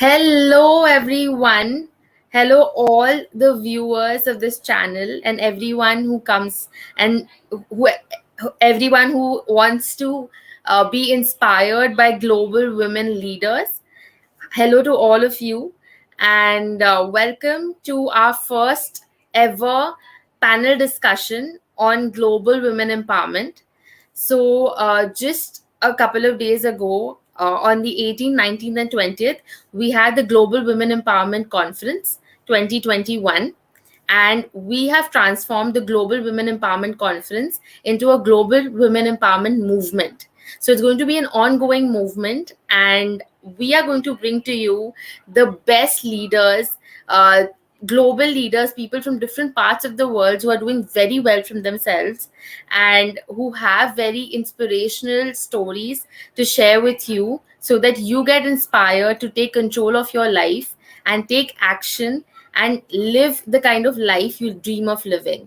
Hello, everyone. Hello, all the viewers of this channel, and everyone who comes and who, everyone who wants to be inspired by global women leaders. Hello to all of you, and welcome to our first ever panel discussion on global women empowerment. Just a couple of days ago, on the 18th, 19th, and 20th, we had the Global Women Empowerment Conference 2021. And we have transformed the Global Women Empowerment Conference into a Global Women Empowerment Movement. So it's going to be an ongoing movement, and we are going to bring to you the best leaders, global leaders, people from different parts of the world who are doing very well from themselves and who have very inspirational stories to share with you so that you get inspired to take control of your life and take action and live the kind of life you dream of living.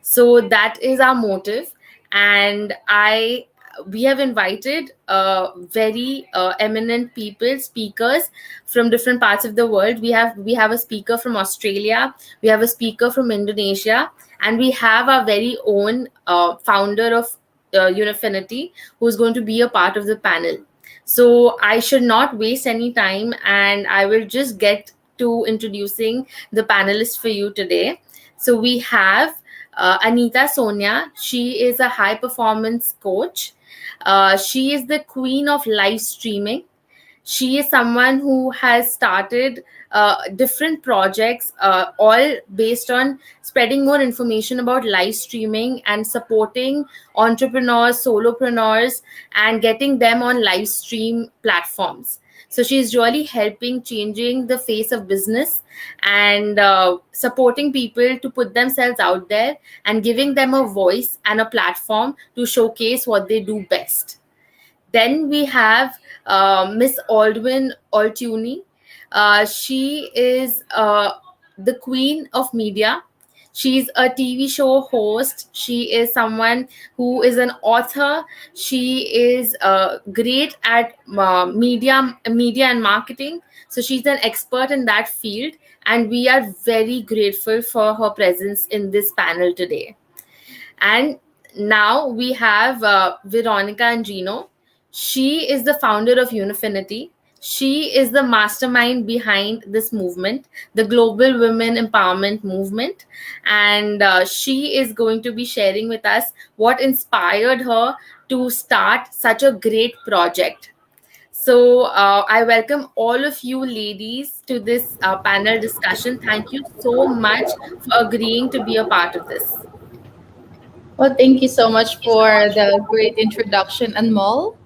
So that is our motive. And I we have invited very eminent people, speakers from different parts of the world. We have a speaker from Australia, we have a speaker from Indonesia, and we have our very own founder of Unifinity, who's going to be a part of the panel. So I should not waste any time, and I will just get to introducing the panelists for you today. So we have Anita Sonya. She is a high performance coach. She is the queen of live streaming. She is someone who has started different projects, all based on spreading more information about live streaming and supporting entrepreneurs, solopreneurs, and getting them on live stream platforms. So she's really helping changing the face of business and supporting people to put themselves out there and giving them a voice and a platform to showcase what they do best. Then we have Miss Aldwyn Altuney. She is the queen of media. She's a TV show host. She is someone who is an author. She is great at media and marketing. So she's an expert in that field, and we are very grateful for her presence in this panel today. And now we have Veronica Andrino. She is the founder of Unifinity. She is the mastermind behind this movement, the Global Women Empowerment Movement. And she is going to be sharing with us what inspired her to start such a great project. So I welcome all of you ladies to this panel discussion. Thank you so much for agreeing to be a part of this. Well, thank you so much for the great introduction, Anmol.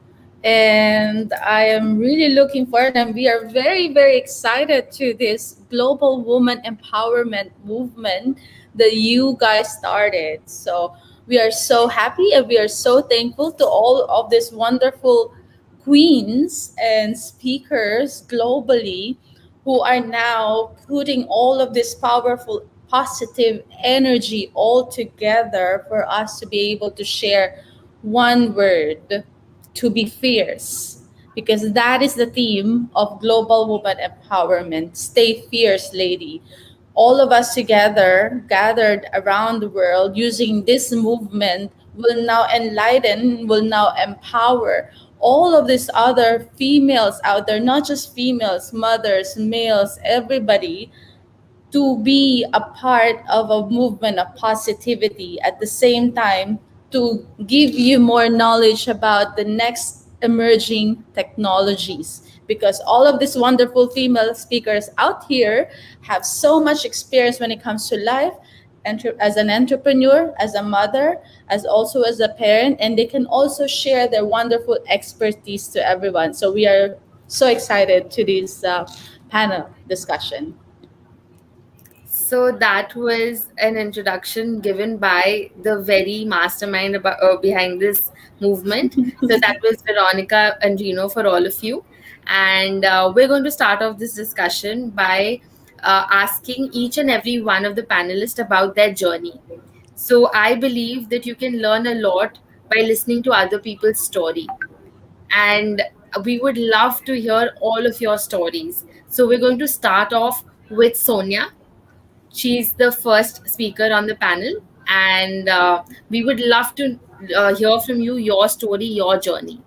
And I am really looking forward, and we are very, very excited to this global woman empowerment movement that you guys started. So we are so happy and we are so thankful to all of these wonderful queens and speakers globally who are now putting all of this powerful positive energy all together for us to be able to share one word: to be fierce, because that is the theme of global woman empowerment. Stay fierce, lady. All of us together gathered around the world using this movement will now enlighten, will now empower all of these other females out there, not just females, mothers, males, everybody, to be a part of a movement of positivity, at the same time to give you more knowledge about the next emerging technologies, because all of these wonderful female speakers out here have so much experience when it comes to life, as an entrepreneur, as a mother, as also as a parent, and they can also share their wonderful expertise to everyone. So we are so excited to this panel discussion. So that was an introduction given by the very mastermind behind this movement. So that was Veronica Andrino for all of you. And we're going to start off this discussion by asking each and every one of the panelists about their journey. So I believe that you can learn a lot by listening to other people's story. And we would love to hear all of your stories. So we're going to start off with Sonia. She's the first speaker on the panel, and we would love to hear from you, your story, your journey.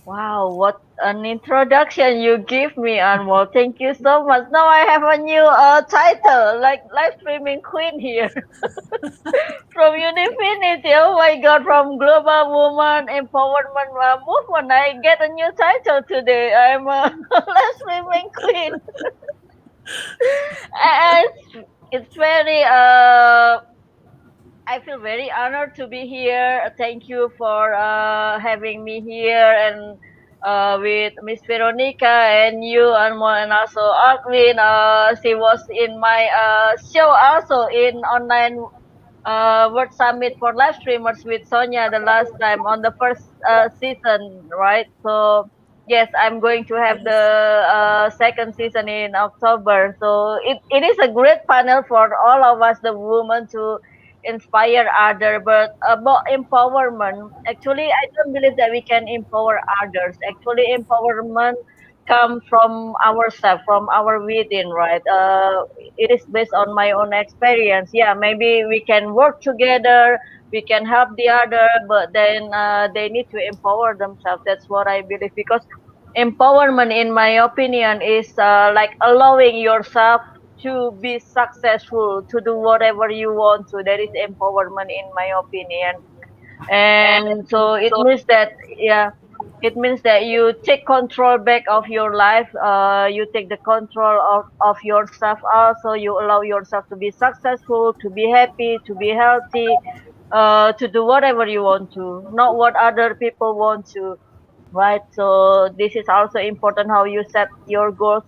Wow, what an introduction you give me, Anmol. Thank you so much. Now I have a new title, like live streaming queen here from Unifinity. Oh my God, from Global Woman Empowerment Movement. I get a new title today. I'm a live streaming queen. It's very I feel very honored to be here. Thank you for having me here and with Miss Veronica and you and also Arvin. She was in my show also in online World Summit for live streamers with Sonya the last time on the first season, right? So yes, I'm going to have the second season in October. So it is a great panel for all of us, the women, to inspire other. But about empowerment, actually, I don't believe that we can empower others. Actually, empowerment come from ourselves, from our within, right? It is based on my own experience. Yeah, maybe we can work together, we can help the other, but then they need to empower themselves. That's what I believe, because empowerment, in my opinion, is like allowing yourself to be successful, to do whatever you want to. That is empowerment, in my opinion. And so it means that, yeah, it means that you take control back of your life. You take the control of yourself also. You allow yourself to be successful, to be happy, to be healthy, to do whatever you want to, not what other people want to, right? So this is also important, how you set your goals.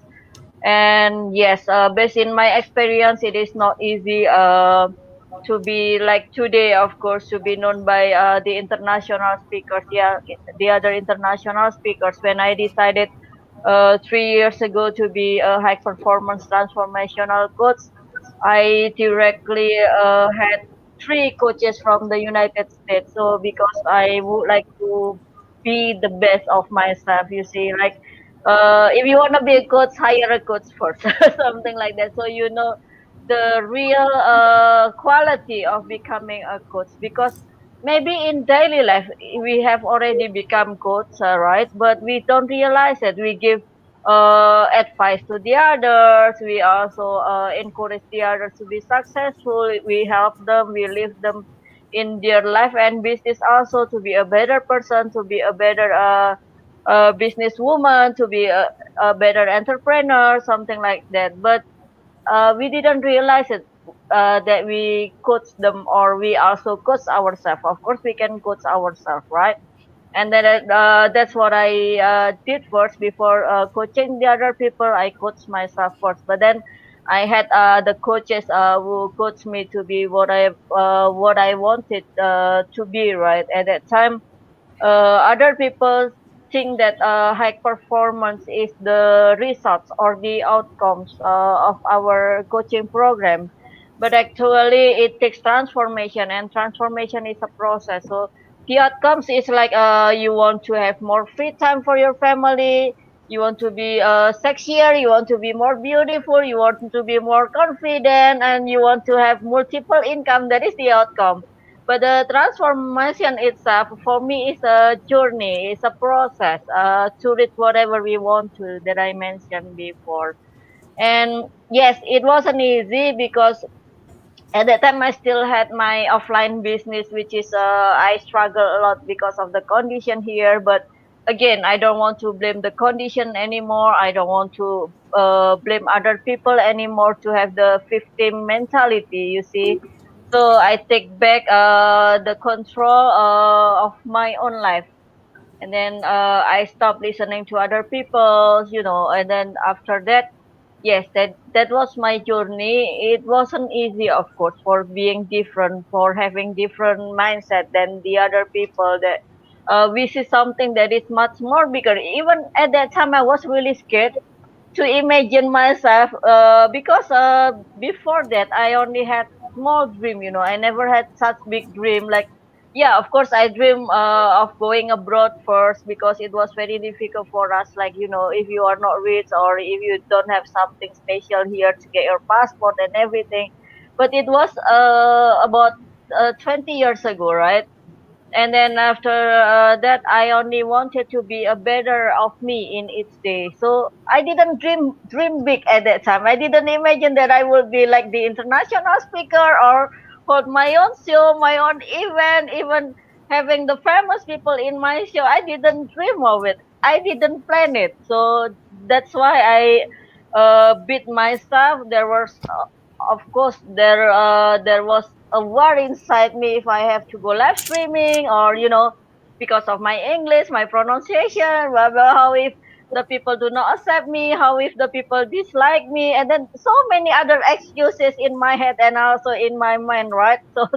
And yes, based in my experience, it is not easy to be like today, of course, to be known by the international speakers. Yeah, the other international speakers. When I decided 3 years ago to be a high performance transformational coach, I directly had three coaches from the United States. So because I would like to be the best of myself, you see, like if you want to be a coach, hire a coach first, something like that. So you know the real quality of becoming a coach, because maybe in daily life we have already become coach, right? But we don't realize it. We give advice to the others. We also encourage the others to be successful. We help them. We lift them in their life and business also, to be a better person, to be a better businesswoman, to be a better entrepreneur, something like that. But we didn't realize it, that we coach them, or we also coach ourselves. Of course, we can coach ourselves, right? And then that's what I did first. Before coaching the other people, I coached myself first. But then I had the coaches who coached me to be what I wanted to be, right? At that time, other people think that high performance is the results or the outcomes of our coaching program, but actually it takes transformation, and transformation is a process. So the outcomes is like you want to have more free time for your family, you want to be sexier, you want to be more beautiful, you want to be more confident, and you want to have multiple income. That is the outcome. But the transformation itself, for me, is a journey, it's a process to reach whatever we want to, that I mentioned before. And yes, it wasn't easy, because at that time I still had my offline business, which is I struggle a lot because of the condition here. But again, I don't want to blame the condition anymore. I don't want to blame other people anymore, to have the victim mentality, you see. So I take back the control of my own life, and then I stopped listening to other people, and then after that, yes, that was my journey. It wasn't easy, of course, for being different, for having different mindset than the other people, that we see something that is much more bigger. Even at that time, I was really scared to imagine myself, because before that I only had small dream. I never had such big dream, like yeah, of course, I dream of going abroad first because it was very difficult for us. Like, if you are not rich or if you don't have something special here to get your passport and everything. But it was about 20 years ago, right? And then after that, I only wanted to be a better of me in each day. So I didn't dream big at that time. I didn't imagine that I would be like the international speaker or hold my own show, my own event, even having the famous people in my show. I didn't dream of it. I didn't plan it. So that's why I beat myself. There was of course there was a war inside me if I have to go live streaming, or because of my English, my pronunciation, blah, blah, how if the people do not accept me, how if the people dislike me, and then so many other excuses in my head and also in my mind, right? So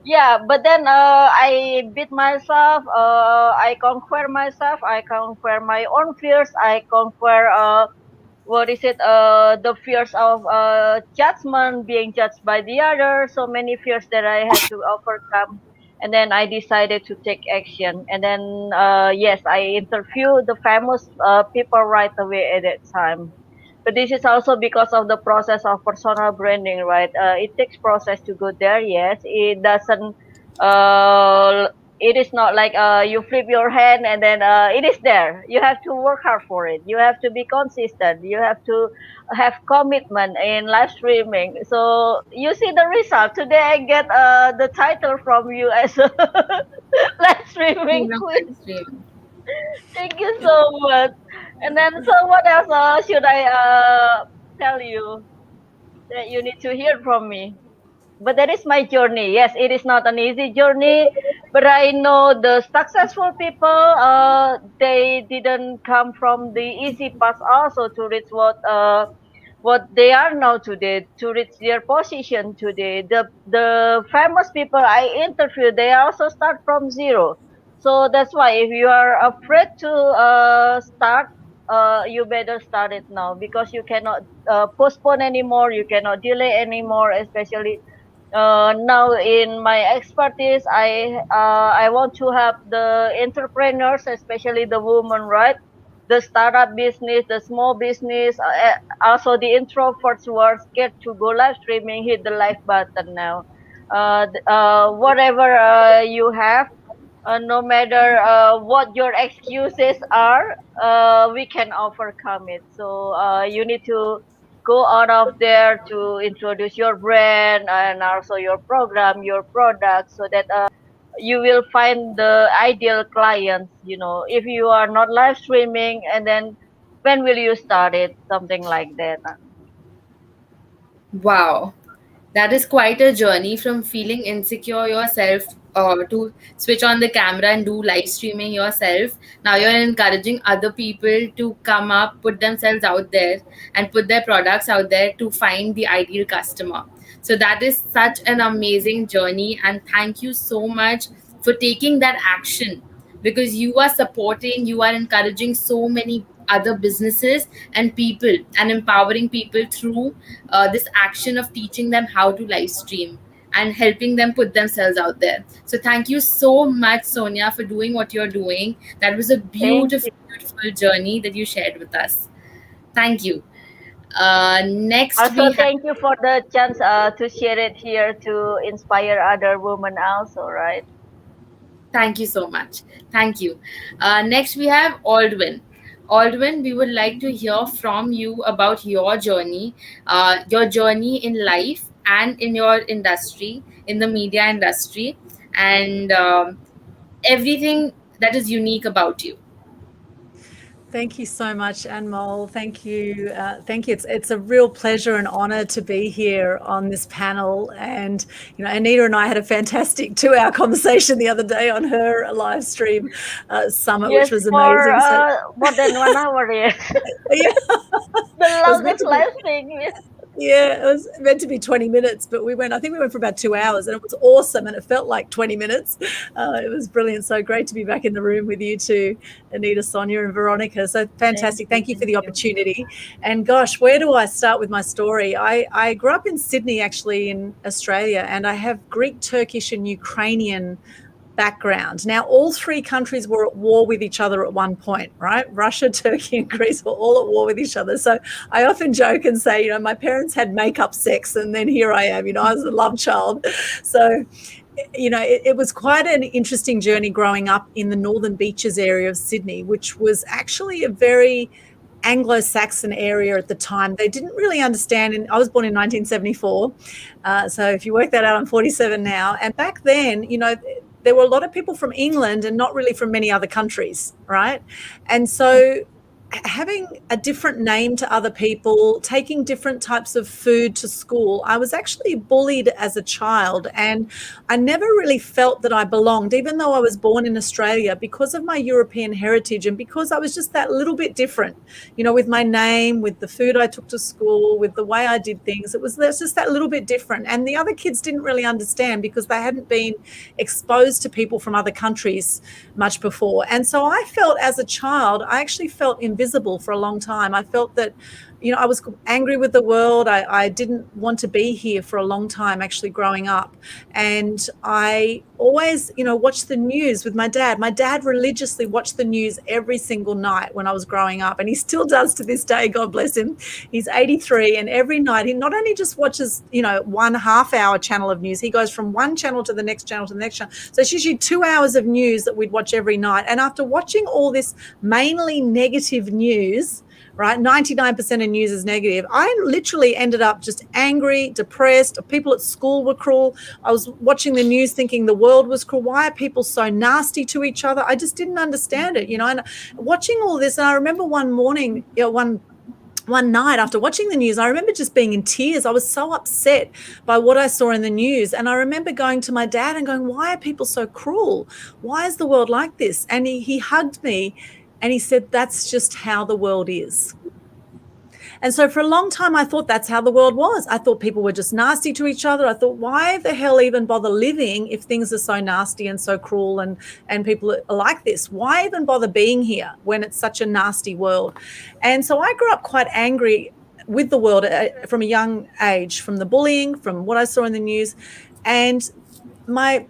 yeah, but then I beat myself, I conquer myself, I conquer my own fears, I conquer what is it the fears of judgment, being judged by the other, so many fears that I had to overcome. And then I decided to take action, and then yes, I interviewed the famous people right away at that time. But this is also because of the process of personal branding, right? It takes process to go there. Yes, it doesn't uh it is not like you flip your hand and then it is there. You have to work hard for it. You have to be consistent. You have to have commitment in live streaming. So you see the result. Today I get the title from you as a live streaming Queen of queen. live streaming. Thank you so much. And then, so what else should I tell you that you need to hear from me? But that is my journey. Yes, it is not an easy journey, but I know the successful people, they didn't come from the easy path also to reach what they are now today, to reach their position today. The famous people I interviewed, they also start from zero. So that's why if you are afraid to start, you better start it now, because you cannot postpone anymore, you cannot delay anymore, especially now in my expertise, I want to help the entrepreneurs, especially the women, right? The startup business, the small business, also the introverts who are scared to go live streaming, hit the live button now. Whatever you have, no matter what your excuses are, we can overcome it. So you need to go out of there to introduce your brand and also your program, your product, so that you will find the ideal clients. If you are not live streaming, and then when will you start it? Something like that. Wow, that is quite a journey from feeling insecure yourself to switch on the camera and do live streaming yourself. Now you're encouraging other people to come up, put themselves out there, and put their products out there to find the ideal customer. So that is such an amazing journey, and thank you so much for taking that action, because you are supporting, you are encouraging so many other businesses and people and empowering people through this action of teaching them how to live stream and helping them put themselves out there. So thank you so much, Sonia, for doing what you're doing. That was a Thank beautiful, you. beautiful journey that you shared with us. Thank you. Next, Also, we have. thank you for the chance to share it here to inspire other women also, right? Thank you so much. Thank you. Next, we have Aldwyn. Aldwyn, we would like to hear from you about your journey in life and in your industry, in the media industry, and everything that is unique about you. Thank you so much, Anmol. Thank you. Thank you. It's a real pleasure and honor to be here on this panel. And, Anita and I had a fantastic 2-hour conversation the other day on her live stream summit, Yes, which was for amazing. So, more than 1 hour, yes. yeah, The it was meant longest to be. live thing. Yes. Yeah, it was meant to be 20 minutes, but I think we went for about 2 hours, and it was awesome, and it felt like 20 minutes. It was brilliant. So great to be back in the room with you two, Anita, Sonya, and Veronica. So Thank fantastic. you, Thank you for thank the you. opportunity. And gosh, where do I start with my story? I grew up in Sydney, actually, in Australia, and I have Greek, Turkish, and Ukrainian background. Now, all three countries were at war with each other at one point, right? Russia, Turkey, and Greece were all at war with each other. So I often joke and say, my parents had make-up sex, and then here I am, I was a love child. So, it was quite an interesting journey growing up in the Northern Beaches area of Sydney, which was actually a very Anglo-Saxon area at the time. They didn't really understand, and I was born in 1974. So if you work that out, I'm 47 now. And back then, there were a lot of people from England and not really from many other countries, right? And so having a different name to other people, taking different types of food to school, I was actually bullied as a child, and I never really felt that I belonged, even though I was born in Australia, because of my European heritage and because I was just that little bit different, with my name, with the food I took to school, with the way I did things. There's just that little bit different. And the other kids didn't really understand because they hadn't been exposed to people from other countries much before. And so I felt as a child, I actually felt invisible for a long time. I felt that, I was angry with the world. I didn't want to be here for a long time, actually, growing up. And I always, watched the news with my dad. My dad religiously watched the news every single night when I was growing up, and he still does to this day, God bless him. He's 83, and every night he not only just watches, 1.5 hour channel of news, he goes from one channel to the next channel to the next channel. So it's usually 2 hours of news that we'd watch every night. And after watching all this mainly negative news, right, 99% of news is negative, I literally ended up just angry, depressed. People at school were cruel. I was watching the news thinking the world was cruel. Why are people so nasty to each other? I just didn't understand it, and watching all this. And I remember one morning, one night after watching the news, I remember just being in tears. I was so upset by what I saw in the news. And I remember going to my dad and going, why are people so cruel? Why is the world like this? And he hugged me and he said, that's just how the world is. And so for a long time, I thought that's how the world was. I thought people were just nasty to each other. I thought, why the hell even bother living if things are so nasty and so cruel and people are like this? Why even bother being here when it's such a nasty world? And so I grew up quite angry with the world from a young age, from the bullying, from what I saw in the news. And my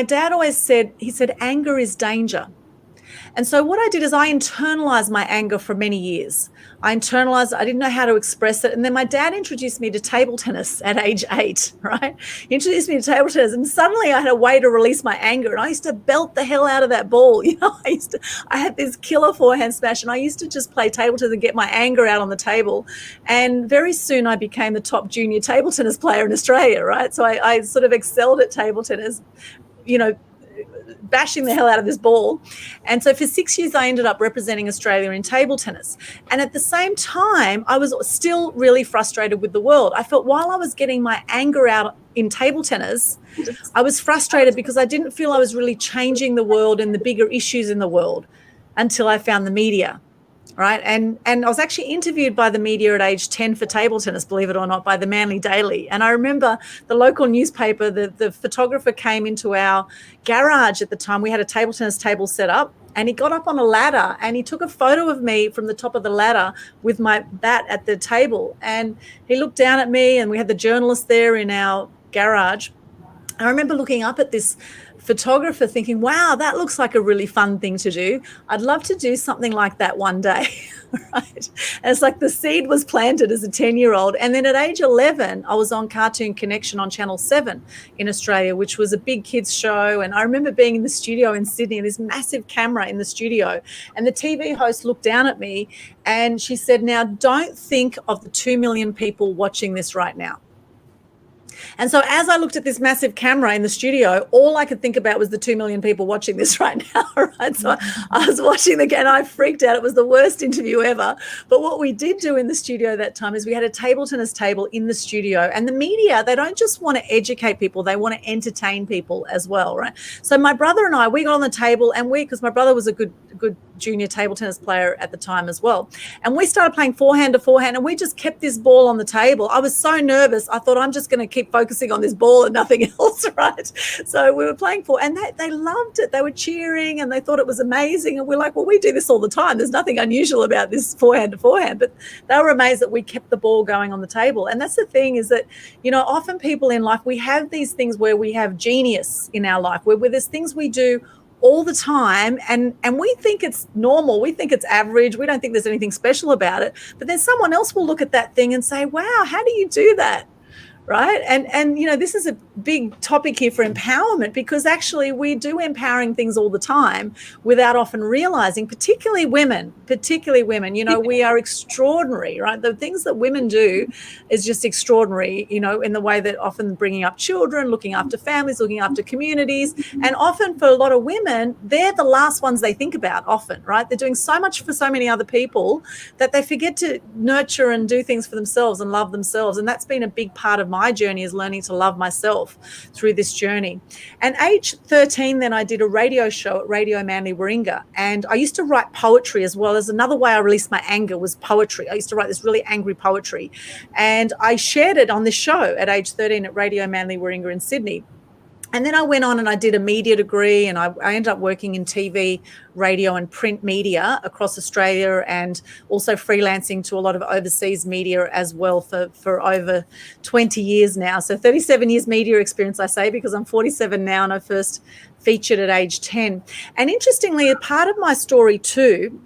dad always said, anger is danger. And so what I did is I internalized my anger for many years. I didn't know how to express it. And then my dad introduced me to table tennis at age 8, right? He introduced me to table tennis, and suddenly I had a way to release my anger. And I used to belt the hell out of that ball. I had this killer forehand smash, and I used to just play table tennis and get my anger out on the table. And very soon I became the top junior table tennis player in Australia, right? So I sort of excelled at table tennis, bashing the hell out of this ball. And so for 6 years, I ended up representing Australia in table tennis. And at the same time, I was still really frustrated with the world. I felt while I was getting my anger out in table tennis, I was frustrated because I didn't feel I was really changing the world and the bigger issues in the world until I found the media. Right. And I was actually interviewed by the media at age 10 for table tennis, believe it or not, by the Manly Daily. And I remember the local newspaper, the photographer came into our garage at the time. We had a table tennis table set up, and he got up on a ladder and he took a photo of me from the top of the ladder with my bat at the table. And he looked down at me, and we had the journalist there in our garage. I remember looking up at this photographer thinking, wow, that looks like a really fun thing to do. I'd love to do something like that one day. Right. And it's like the seed was planted as a 10-year-old. And then at age 11, I was on Cartoon Connection on Channel 7 in Australia, which was a big kids show. And I remember being in the studio in Sydney, and this massive camera in the studio. And the TV host looked down at me and she said, now don't think of the 2 million people watching this right now. And so as I looked at this massive camera in the studio, all I could think about was the 2 million people watching this right now, right? So I was watching again, I freaked out. It was the worst interview ever. But what we did do in the studio that time is we had a table tennis table in the studio, and the media, they don't just want to educate people, they want to entertain people as well, right? So my brother and I, we got on the table, and because my brother was a good junior table tennis player at the time as well. And we started playing forehand to forehand, and we just kept this ball on the table. I was so nervous. I thought, I'm just going to keep focusing on this ball and nothing else, right? So we were playing and they loved it. They were cheering and they thought it was amazing. And we're like, well, we do this all the time. There's nothing unusual about this forehand to forehand. But they were amazed that we kept the ball going on the table. And that's the thing, is that, you know, often people in life, we have these things where we have genius in our life, where there's things we do all the time, and we think it's normal, we think it's average, we don't think there's anything special about it, but then someone else will look at that thing and say, wow, how do you do that? Right. And you know, this is a big topic here for empowerment, because actually we do empowering things all the time without often realizing, particularly women, you know, we are extraordinary, right? The things that women do is just extraordinary, you know, in the way that often bringing up children, looking after families, looking after communities. And often for a lot of women, they're the last ones they think about often, right? They're doing so much for so many other people that they forget to nurture and do things for themselves and love themselves. And that's been a big part of my journey, is learning to love myself through this journey. And age 13, then I did a radio show at Radio Manly Warringah, and I used to write poetry as well. As another way I released my anger was poetry. I used to write this really angry poetry, and I shared it on this show at age 13 at Radio Manly Warringah in Sydney. And then I went on and I did a media degree, and I ended up working in TV, radio and print media across Australia, and also freelancing to a lot of overseas media as well for over 20 years now. So 37 years media experience, I say, because I'm 47 now and I first featured at age 10. And interestingly, a part of my story too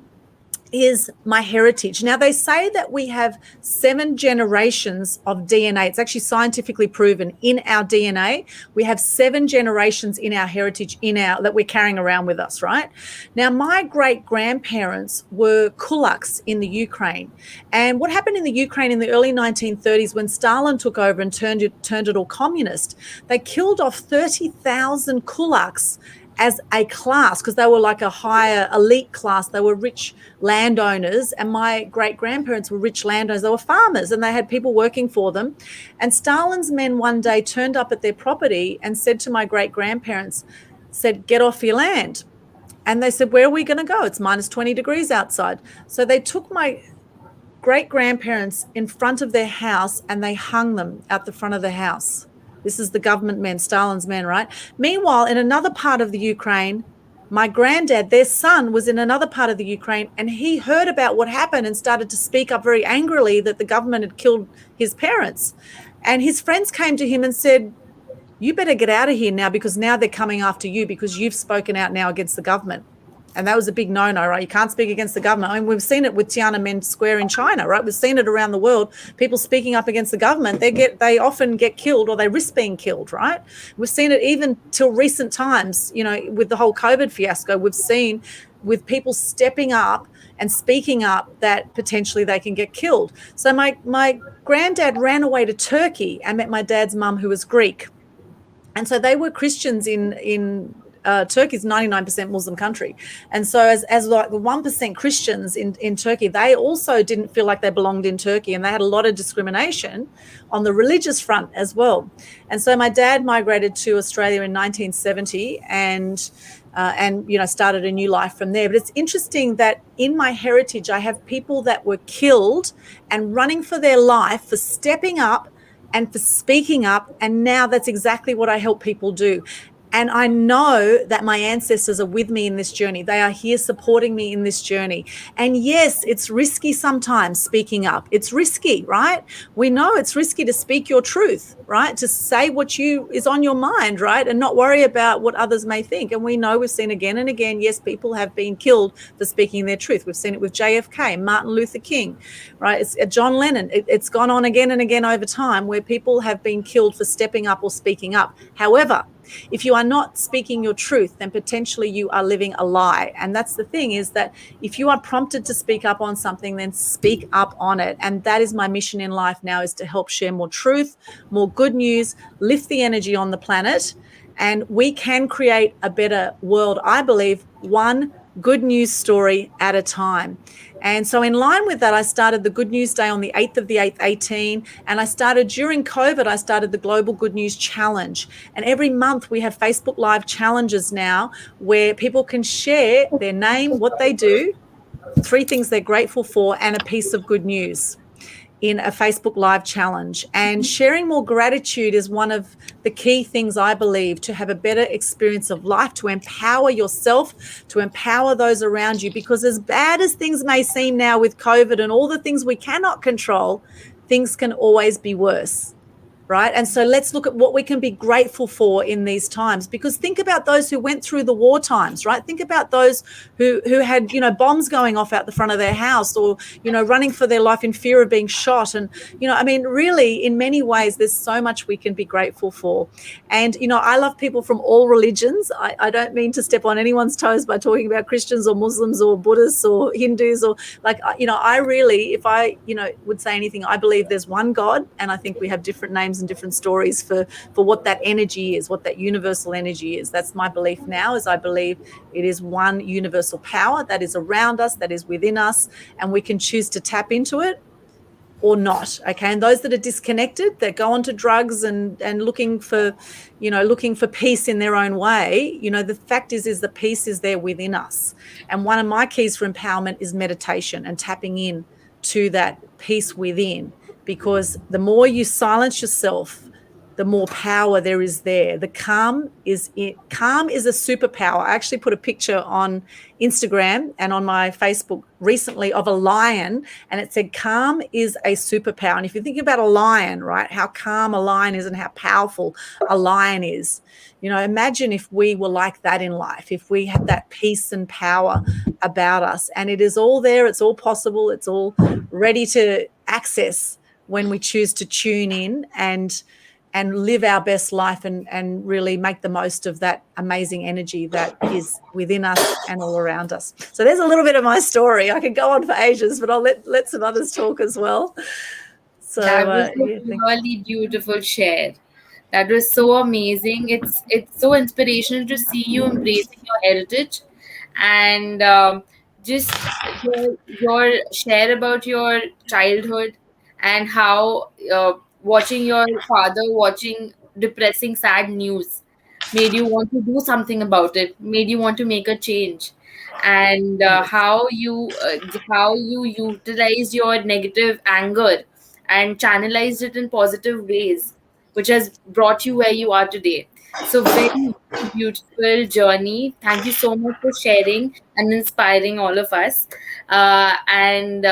is my heritage. Now, they say that we have 7 generations of DNA. It's actually scientifically proven in our DNA. We have 7 generations in our heritage that we're carrying around with us, right? Now, my great-grandparents were kulaks in the Ukraine. And what happened in the Ukraine in the early 1930s, when Stalin took over and turned it all communist, they killed off 30,000 kulaks as a class, because they were like a higher elite class. They were rich landowners, and my great-grandparents were rich landowners. They were farmers, and they had people working for them. And Stalin's men one day turned up at their property and said to my great-grandparents, get off your land. And they said, where are we going to go? It's minus 20 degrees outside. So they took my great-grandparents in front of their house and they hung them out the front of the house. This is the government men, Stalin's men, right? Meanwhile, in another part of the Ukraine, my granddad, their son, was in another part of the Ukraine, and he heard about what happened and started to speak up very angrily that the government had killed his parents. And his friends came to him and said, you better get out of here now, because now they're coming after you because you've spoken out now against the government. And that was a big no-no, right? You can't speak against the government. I mean, we've seen it with Tiananmen Square in China, right? We've seen it around the world. People speaking up against the government, they often get killed, or they risk being killed, right? We've seen it even till recent times, you know, with the whole COVID fiasco. We've seen with people stepping up and speaking up that potentially they can get killed. So my granddad ran away to Turkey and met my dad's mum, who was Greek. And so they were Christians in Turkey's 99% Muslim country. And so as like the 1% Christians in Turkey, they also didn't feel like they belonged in Turkey, and they had a lot of discrimination on the religious front as well. And so my dad migrated to Australia in 1970 and you know, started a new life from there. But it's interesting that in my heritage, I have people that were killed and running for their life for stepping up and for speaking up. And now that's exactly what I help people do. And I know that my ancestors are with me in this journey. They are here supporting me in this journey. And yes, it's risky sometimes speaking up. It's risky, right? We know it's risky to speak your truth, right? To say what is on your mind, right? And not worry about what others may think. And we know, we've seen again and again, yes, people have been killed for speaking their truth. We've seen it with JFK, Martin Luther King, right? It's John Lennon. It's gone on again and again over time, where people have been killed for stepping up or speaking up. However, if you are not speaking your truth, then potentially you are living a lie. And that's the thing, is that if you are prompted to speak up on something, then speak up on it. And that is my mission in life now, is to help share more truth, more good news, lift the energy on the planet. And we can create a better world, I believe, one good news story at a time. And so in line with that, I started the Good News Day on the 8th of the 8th, 18. And I started during COVID, I started the Global Good News Challenge. And every month we have Facebook Live challenges now where people can share their name, what they do, 3 things they're grateful for, and a piece of good news in a Facebook Live challenge. And sharing more gratitude is one of the key things, I believe, to have a better experience of life, to empower yourself, to empower those around you. Because as bad as things may seem now with COVID and all the things we cannot control, things can always be worse. Right. And so let's look at what we can be grateful for in these times, because think about those who went through the war times, right? Think about those who had, bombs going off out the front of their house, or, running for their life in fear of being shot. And, really, in many ways, there's so much we can be grateful for. And, I love people from all religions. I don't mean to step on anyone's toes by talking about Christians or Muslims or Buddhists or Hindus, or I really, if I, would say anything, I believe there's one God, and I think we have different names and different stories for what that energy is, what that universal energy is. That's my belief now, is I believe it is one universal power that is around us, that is within us, and we can choose to tap into it or not. Okay. And those that are disconnected, that go onto drugs and looking for peace in their own way, the fact is the peace is there within us. And one of my keys for empowerment is meditation and tapping in to that peace within. Because the more you silence yourself, the more power there is there. The calm is a superpower. I actually put a picture on Instagram and on my Facebook recently of a lion, and it said calm is a superpower. And if you think about a lion, right, how calm a lion is and how powerful a lion is, imagine if we were like that in life, if we had that peace and power about us. And it is all there. It's all possible. It's all ready to access when we choose to tune in and live our best life and really make the most of that amazing energy that is within us and all around us. So there's a little bit of my story. I could go on for ages, but I'll let some others talk as well. So that was a really beautiful share. That was so amazing. It's so inspirational to see you embracing your heritage, and just your share about your childhood, and how watching your father watching depressing, sad news made you want to do something about it, made you want to make a change, and how you utilized your negative anger and channelized it in positive ways, which has brought you where you are today. So very beautiful journey. Thank you so much for sharing and inspiring all of us. And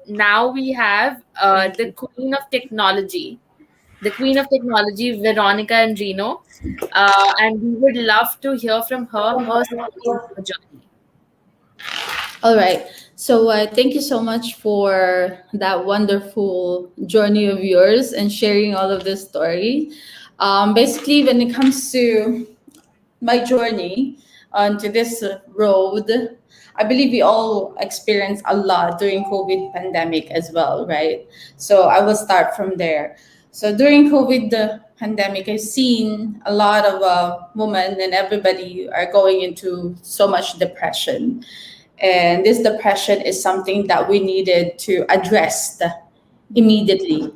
now we have the Queen of Technology, Veronica Andrino, and we would love to hear from her story and her journey. All right. So thank you so much for that wonderful journey of yours and sharing all of this story. Basically, when it comes to my journey onto this road, I believe we all experienced a lot during COVID pandemic as well, right? So I will start from there. So during COVID the pandemic, I've seen a lot of women and everybody are going into so much depression. And this depression is something that we needed to address immediately,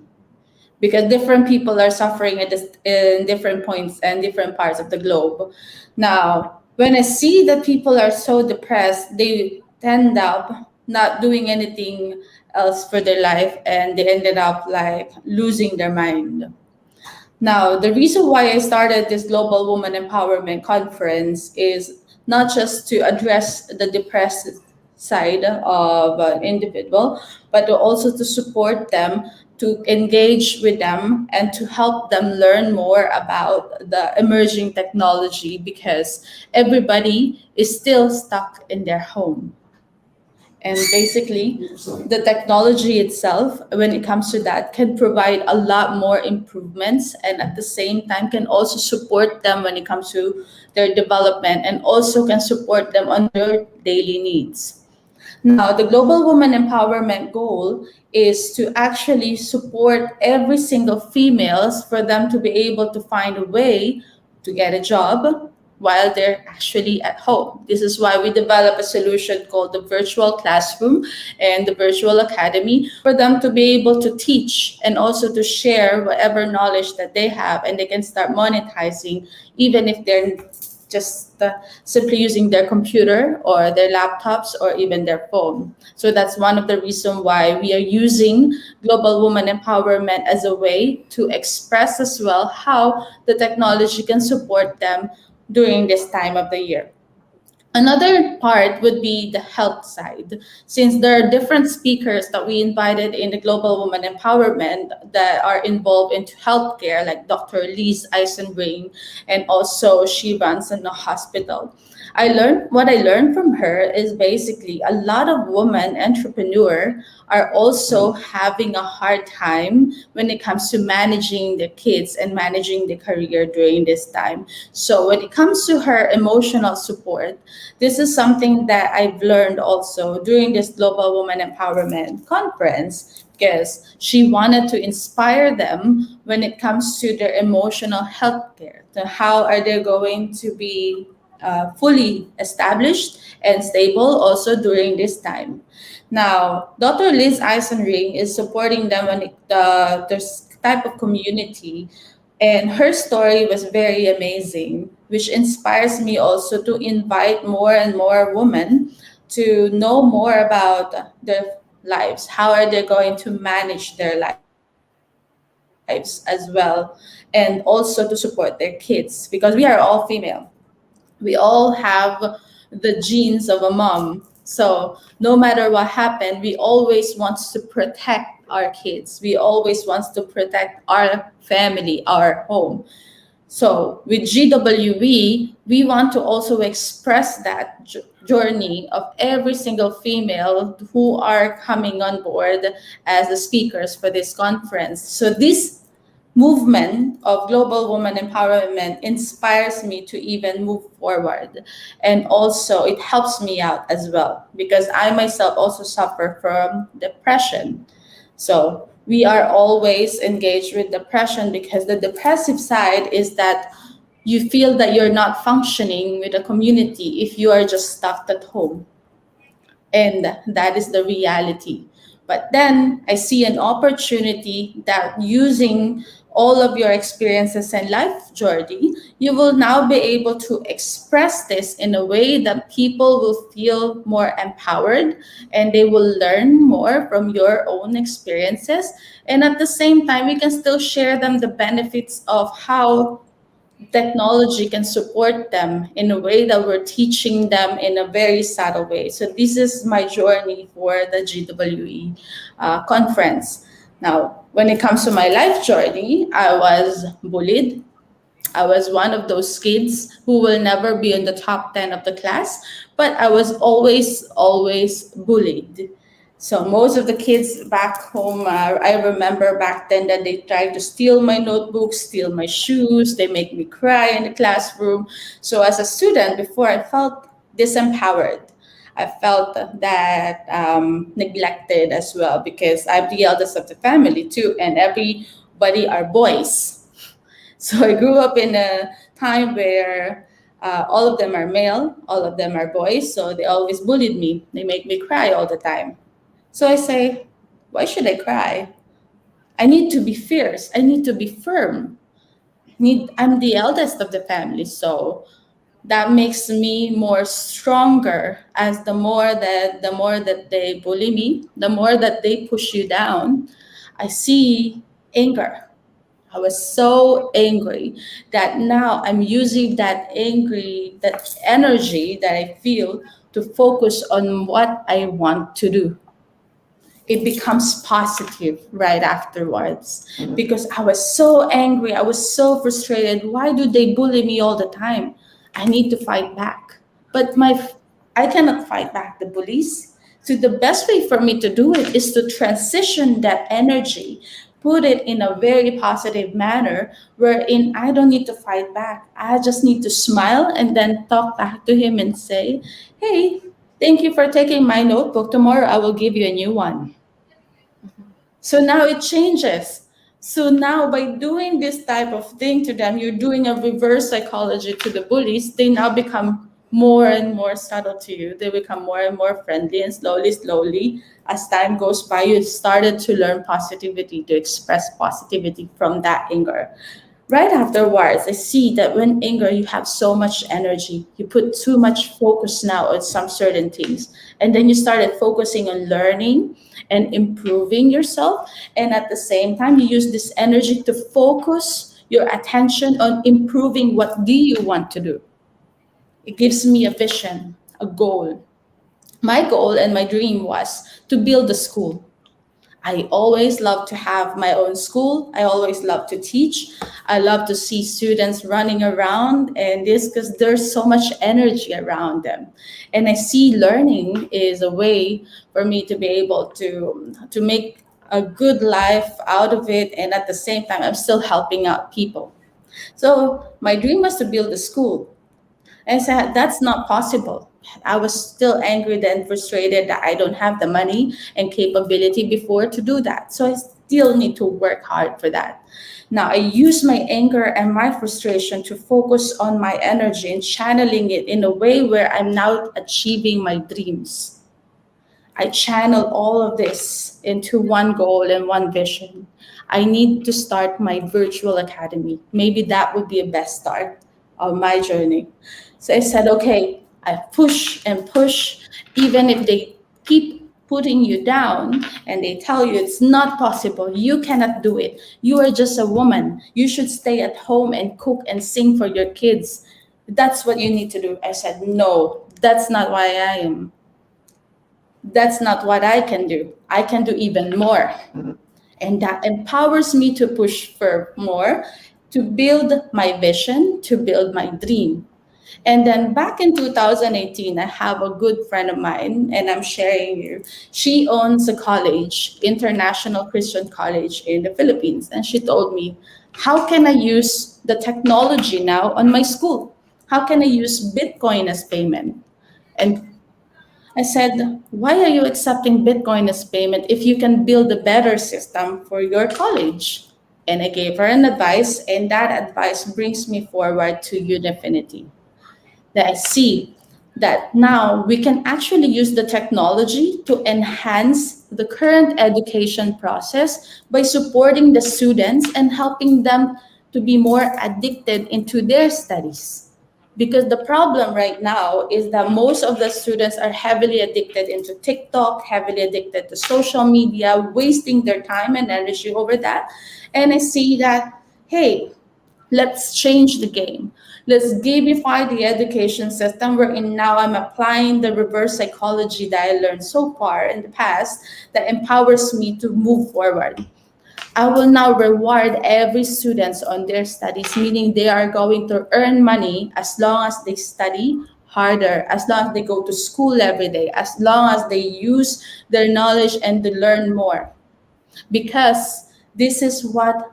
because different people are suffering at in different points and different parts of the globe. Now, when I see that people are so depressed, they end up not doing anything else for their life, and they ended up like losing their mind. Now, the reason why I started this Global Woman Empowerment Conference is not just to address the depressed side of an individual, but also to support them, to engage with them, and to help them learn more about the emerging technology, because everybody is still stuck in their home. And basically, the technology itself, when it comes to that, can provide a lot more improvements, and at the same time can also support them when it comes to their development, and also can support them on their daily needs. Now, the Global Women Empowerment goal is to actually support every single females for them to be able to find a way to get a job while they're actually at home. This is why we develop a solution called the virtual classroom and the virtual academy for them to be able to teach and also to share whatever knowledge that they have, and they can start monetizing even if they're just simply using their computer or their laptops or even their phone. So that's one of the reasons why we are using global woman empowerment as a way to express as well how the technology can support them during this time of the year. Another part would be the health side. Since there are different speakers that we invited in the Global Women Empowerment that are involved into healthcare, like Dr. Lise Eisenring, and also she runs in a hospital. What I learned from her is basically a lot of women entrepreneur are also having a hard time when it comes to managing the kids and managing the career during this time. So when it comes to her emotional support, this is something that I've learned also during this Global Women Empowerment Conference, because she wanted to inspire them when it comes to their emotional health care. So how are they going to be fully established and stable also during this time? Now, Dr. Liz Eisenring is supporting them when this type of community, and her story was very amazing, which inspires me also to invite more and more women to know more about their lives. How are they going to manage their lives as well? And also to support their kids, because we are all female. We all have the genes of a mom. So no matter what happened, we always want to protect our kids. We always want to protect our family, our home. So with GWE, we want to also express that journey of every single female who are coming on board as the speakers for this conference. So this movement of global woman empowerment inspires me to even move forward. And also it helps me out as well, because I myself also suffer from depression. So we are always engaged with depression, because the depressive side is that you feel that you're not functioning with the community if you are just stuck at home. And that is the reality. But then I see an opportunity that using all of your experiences and life journey, you will now be able to express this in a way that people will feel more empowered, and they will learn more from your own experiences. And at the same time, we can still share them the benefits of how technology can support them in a way that we're teaching them in a very subtle way. So this is my journey for the GWE conference. Now, when it comes to my life journey, I was bullied. I was one of those kids who will never be in the top 10 of the class, but I was always bullied. So most of the kids back home, I remember back then that they tried to steal my notebooks, steal my shoes, they make me cry in the classroom. So as a student, before, I felt disempowered. I felt that neglected as well, because I'm the eldest of the family too, and everybody are boys. So I grew up in a time where all of them are male, all of them are boys, so they always bullied me. They make me cry all the time. So I say, why should I cry? I need to be fierce. I need to be firm. I'm the eldest of the family, so that makes me more stronger. As the more that they bully me, the more that they push you down, I see anger. I was so angry that now I'm using that energy that I feel to focus on what I want to do. It becomes positive right afterwards, because I was so angry. I was so frustrated. Why do they bully me all the time? I need to fight back. But I cannot fight back the bullies. So the best way for me to do it is to transition that energy, put it in a very positive manner wherein I don't need to fight back. I just need to smile and then talk back to him and say, hey, thank you for taking my notebook. Tomorrow I will give you a new one. So now it changes. So now by doing this type of thing to them, you're doing a reverse psychology to the bullies. They now become more and more subtle to you. They become more and more friendly, and slowly, slowly, as time goes by, you started to learn positivity, to express positivity from that anger. Right afterwards, I see that when anger, you have so much energy. You put too much focus now on some certain things. And then you started focusing on learning and improving yourself. And at the same time, you use this energy to focus your attention on improving what do you want to do. It gives me a vision, a goal. My goal and my dream was to build a school. I always love to have my own school. I always love to teach. I love to see students running around and this because there's so much energy around them. And I see learning is a way for me to be able to make a good life out of it, and at the same time I'm still helping out people. So my dream was to build a school. I said, that's not possible. I was still angry and frustrated that I don't have the money and capability before to do that. So I still need to work hard for that. Now I use my anger and my frustration to focus on my energy and channeling it in a way where I'm now achieving my dreams. I channel all of this into one goal and one vision. I need to start my virtual academy. Maybe that would be a best start of my journey. So I said, okay, I push and push, even if they keep putting you down and they tell you it's not possible, you cannot do it. You are just a woman. You should stay at home and cook and sing for your kids. That's what you need to do. I said, no, that's not why I am. That's not what I can do. I can do even more. And that empowers me to push for more, to build my vision, to build my dream. And then back in 2018, I have a good friend of mine, and I'm sharing you. She owns a college, International Christian College in the Philippines. And she told me, how can I use the technology now on my school? How can I use Bitcoin as payment? And I said, why are you accepting Bitcoin as payment if you can build a better system for your college? And I gave her an advice, and that advice brings me forward to Unifinity. That I see that now we can actually use the technology to enhance the current education process by supporting the students and helping them to be more addicted into their studies. Because the problem right now is that most of the students are heavily addicted into TikTok, heavily addicted to social media, wasting their time and energy over that. And I see that, hey, let's change the game. Let's gamify the education system wherein now I'm applying the reverse psychology that I learned so far in the past that empowers me to move forward. I will now reward every student on their studies, meaning they are going to earn money as long as they study harder, as long as they go to school every day, as long as they use their knowledge and to learn more. Because this is what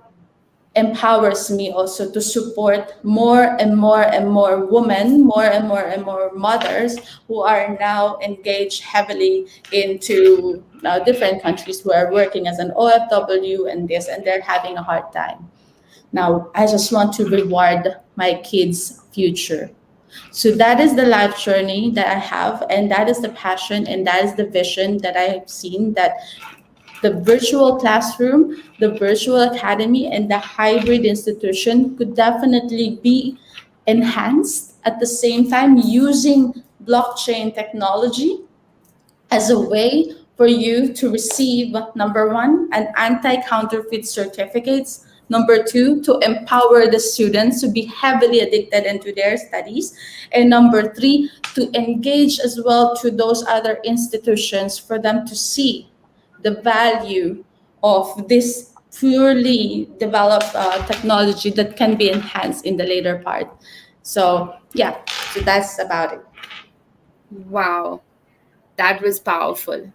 empowers me also to support more and more and more women, more and more and more mothers who are now engaged heavily into different countries who are working as an OFW and this, and they're having a hard time. Now, I just want to reward my kids' future. So that is the life journey that I have, and that is the passion, and that is the vision that I have seen that the virtual classroom, the virtual academy, and the hybrid institution could definitely be enhanced at the same time using blockchain technology as a way for you to receive number one, an anti-counterfeit certificates. Number two, to empower the students to be heavily addicted into their studies. And number three, to engage as well to those other institutions for them to see the value of this purely developed technology that can be enhanced in the later part. So yeah, so that's about it. Wow, that was powerful.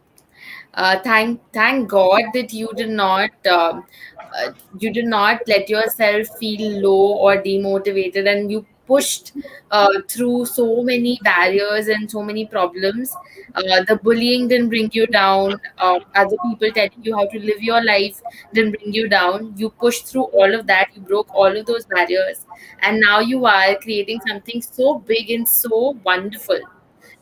Thank God that you did not let yourself feel low or demotivated, and you pushed through so many barriers and so many problems. The bullying didn't bring you down. Other people telling you how to live your life didn't bring you down. You pushed through all of that. You broke all of those barriers, and now you are creating something so big and so wonderful.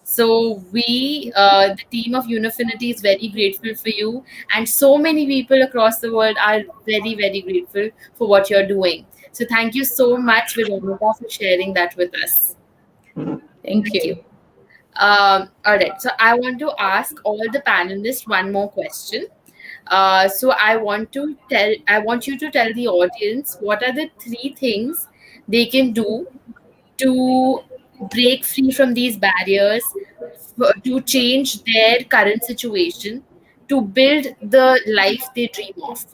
So the team of Unifinity is very grateful for you, and so many people across the world are very, very grateful for what you're doing. So thank you so much, Veronica, for sharing that with us. Thank Thank you. you. All right. So I want to ask all the panelists one more question. So I want you to tell the audience what are the three things they can do to break free from these barriers, to change their current situation, to build the life they dream of.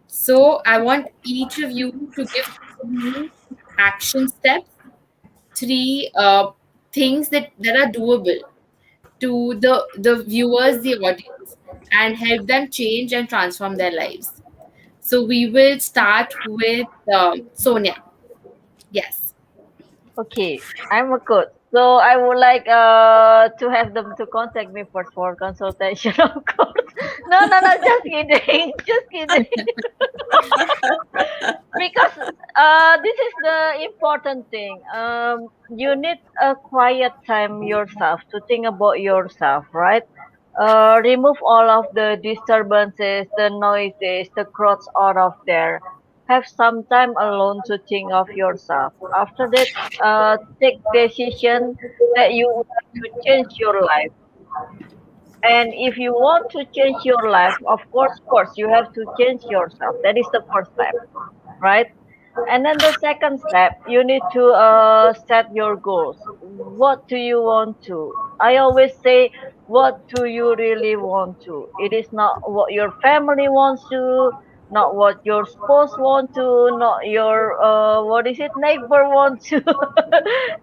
So I want each of you to give three action steps, three things that are doable to the viewers, the audience, and help them change and transform their lives. So we will start with Sonia. Yes. Okay, I'm a coach. So I would like to have them to contact me first for consultation, of course. No, no, no, just kidding. Just kidding. Because this is the important thing. You need a quiet time yourself to think about yourself, right? Remove all of the disturbances, the noises, the crowds out of there. Have some time alone to think of yourself. After that, take decision that you want to change your life. And if you want to change your life, of course, you have to change yourself. That is the first step, right? And then the second step, you need to set your goals. What do you want to? I always say, what do you really want to? It is not what your family wants to, not what your spouse want to, not your what is it, neighbor want to.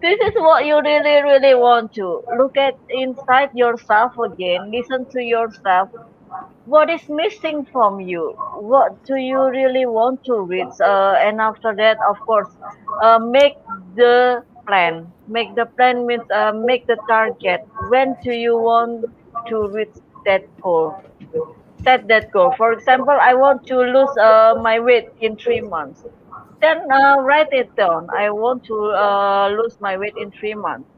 This is what you really, really want to. Look at inside yourself again. Listen to yourself, what is missing from you, what do you really want to reach, and after that, of course, make the plan means make the target, when do you want to reach that goal. Set that goal. For example, I want to lose my weight in 3 months. Then write it down. I want to lose my weight in 3 months.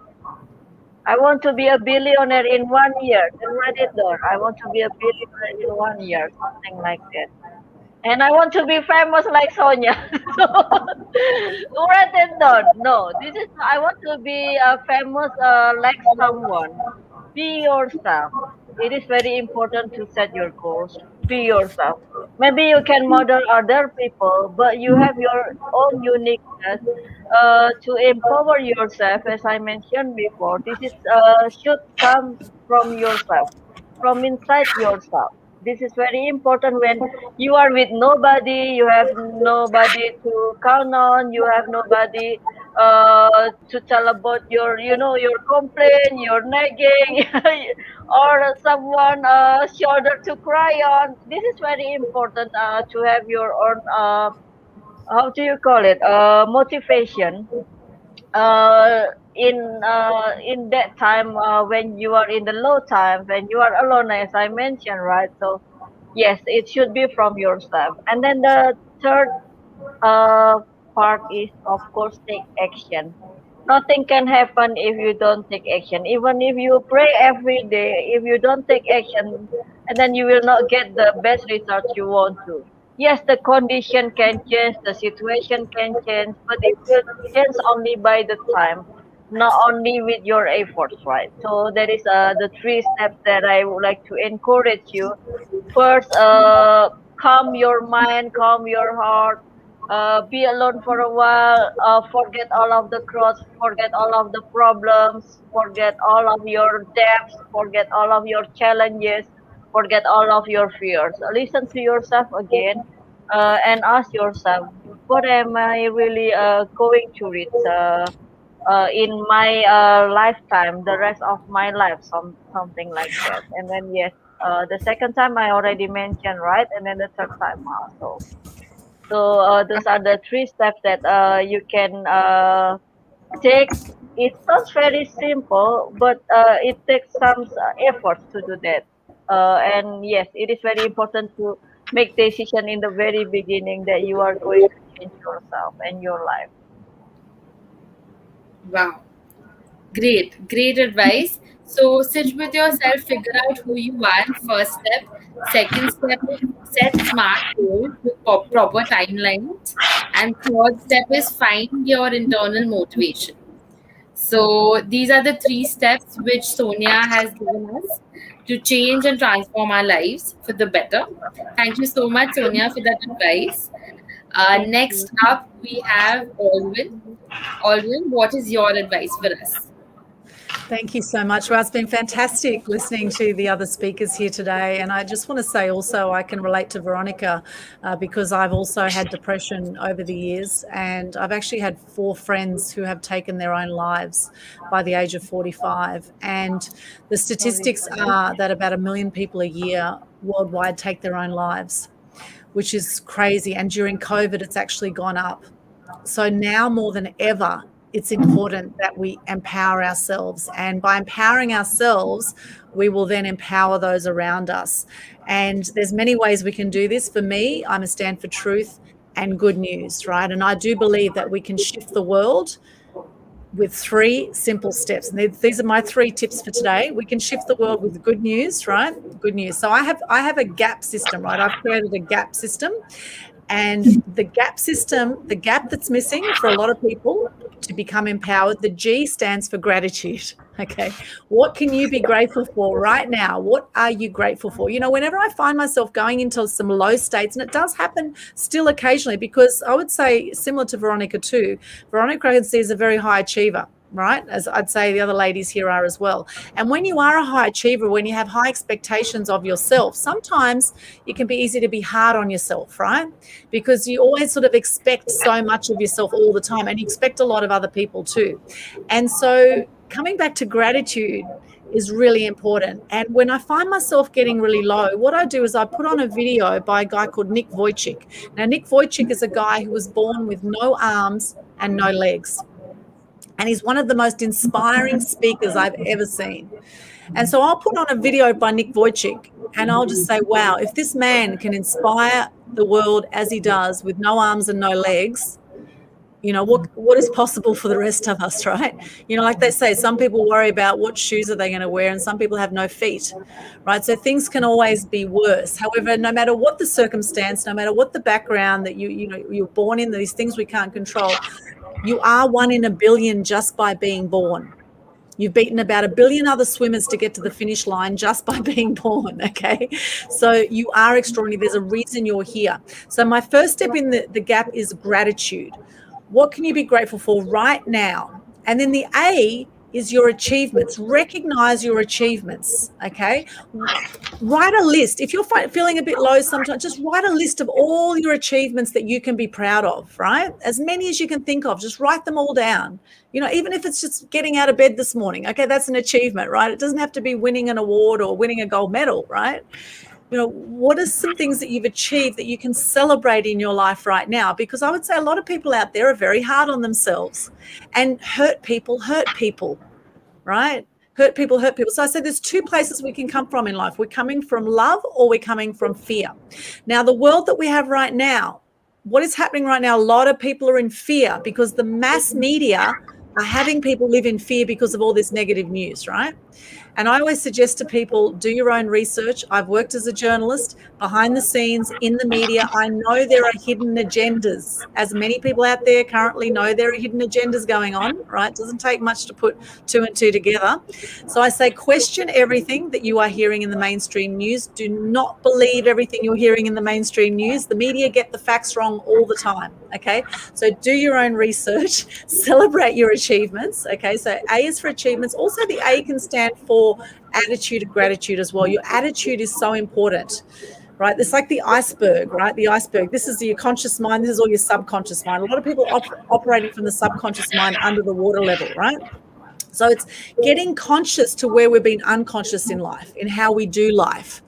I want to be a billionaire in 1 year. Then write it down. I want to be a billionaire in 1 year, something like that. And I want to be famous like Sonya. So write it down. No, this is I want to be famous like someone. Be yourself. It is very important to set your goals. Be yourself. Maybe you can model other people, but you have your own uniqueness to empower yourself. As I mentioned before, this is should come from yourself, from inside yourself. This is very important when you are with nobody, you have nobody to count on, you have nobody to tell about your, your complaint, your nagging, or someone shoulder to cry on. This is very important to have your own, how do you call it, motivation uh, in that time when you are in the low time, when you are alone, as I mentioned, right? So yes, it should be from yourself. And then the third uh, part is, of course, take action. Nothing can happen if you don't take action. Even if you pray every day, if you don't take action, and then you will not get the best results you want to. Yes, the condition can change, the situation can change, but it will change only by the time, not only with your efforts, right? So that is the three steps that I would like to encourage you. First, calm your mind, calm your heart, be alone for a while, forget all of the cross, forget all of the problems, forget all of your debts, forget all of your challenges, forget all of your fears. Listen to yourself again and ask yourself, what am I really going to reach in my lifetime, the rest of my life, something like that. And then yes, the second time I already mentioned, right? And then the third time also. So those are the three steps that you can takes, it sounds very simple, but it takes some efforts to do that. And yes, it is very important to make decision in the very beginning that you are going to change yourself and your life. Wow. Great, great advice. So sit with yourself, figure out who you are, first step. Second step is set smart goals with proper timelines. And third step is find your internal motivation. So these are the three steps which Sonia has given us to change and transform our lives for the better. Thank you so much, Sonia, for that advice. Thank you. Next up, we have Alwyn. Alwyn, what is your advice for us? Thank you so much. Well, it's been fantastic listening to the other speakers here today. And I just want to say also I can relate to Veronica because I've also had depression over the years. And I've actually had 4 friends who have taken their own lives by the age of 45. And the Sorry statistics for that. are that about 1 million people a year worldwide take their own lives, which is crazy. And during COVID, it's actually gone up. So now more than ever, it's important that we empower ourselves. And by empowering ourselves, we will then empower those around us. And there's many ways we can do this. For me, I'm a stand for truth and good news, right? And I do believe that we can shift the world with 3 simple steps. And these are my 3 tips for today. We can shift the world with good news, right? Good news. So I have a gap system, right? I've created a gap system. And the gap system, the gap that's missing for a lot of people to become empowered, the G stands for gratitude. Okay. What can you be grateful for right now? What are you grateful for? You know, whenever I find myself going into some low states, and it does happen still occasionally, because I would say, similar to Veronica too, Veronica I can see is a very high achiever, right? As I'd say the other ladies here are as well. And when you are a high achiever, when you have high expectations of yourself, sometimes it can be easy to be hard on yourself, right? Because you always sort of expect so much of yourself all the time, and you expect a lot of other people too. And so coming back to gratitude is really important. And when I find myself getting really low, what I do is I put on a video by a guy called Nick Vujicic. Now, Nick Vujicic is a guy who was born with no arms and no legs. And he's one of the most inspiring speakers I've ever seen. And so I'll put on a video by Nick Vujicic and I'll just say, wow, if this man can inspire the world as he does with no arms and no legs, you know, what is possible for the rest of us, right? You know, like they say, some people worry about what shoes are they going to wear and some people have no feet, right? So things can always be worse. However, no matter what the circumstance, no matter what the background that you're born in, these things we can't control, you are 1 in a billion just by being born. You've beaten about 1 billion other swimmers to get to the finish line just by being born, okay? So you are extraordinary. There's a reason you're here. So my first step in the gap is gratitude. What can you be grateful for right now? And then the A is your achievements. Recognize your achievements, okay? Write a list. If you're feeling a bit low sometimes, just write a list of all your achievements that you can be proud of, right? As many as you can think of, just write them all down. You know, even if it's just getting out of bed this morning, okay, that's an achievement, right? It doesn't have to be winning an award or winning a gold medal, right? You know, what are some things that you've achieved that you can celebrate in your life right now? Because I would say a lot of people out there are very hard on themselves, and hurt people, right? Hurt people. So I said there's 2 places we can come from in life. We're coming from love or we're coming from fear. Now, the world that we have right now, what is happening right now, a lot of people are in fear because the mass media are having people live in fear because of all this negative news, right? And I always suggest to people, do your own research. I've worked as a journalist behind the scenes in the media. I know there are hidden agendas, as many people out there currently know there are hidden agendas going on, right? It doesn't take much to put 2 and 2 together. So I say question everything that you are hearing in the mainstream news. Do not believe everything you're hearing in the mainstream news. The media get the facts wrong all the time, okay? So do your own research, celebrate your achievements, okay? So A is for achievements. Also, the A can stand for attitude of gratitude as well. Your attitude is so important, right? It's like the iceberg, right? The iceberg. This is your conscious mind. This is all your subconscious mind. A lot of people operating from the subconscious mind under the water level, right? So it's getting conscious to where we've been unconscious in life, in how we do life,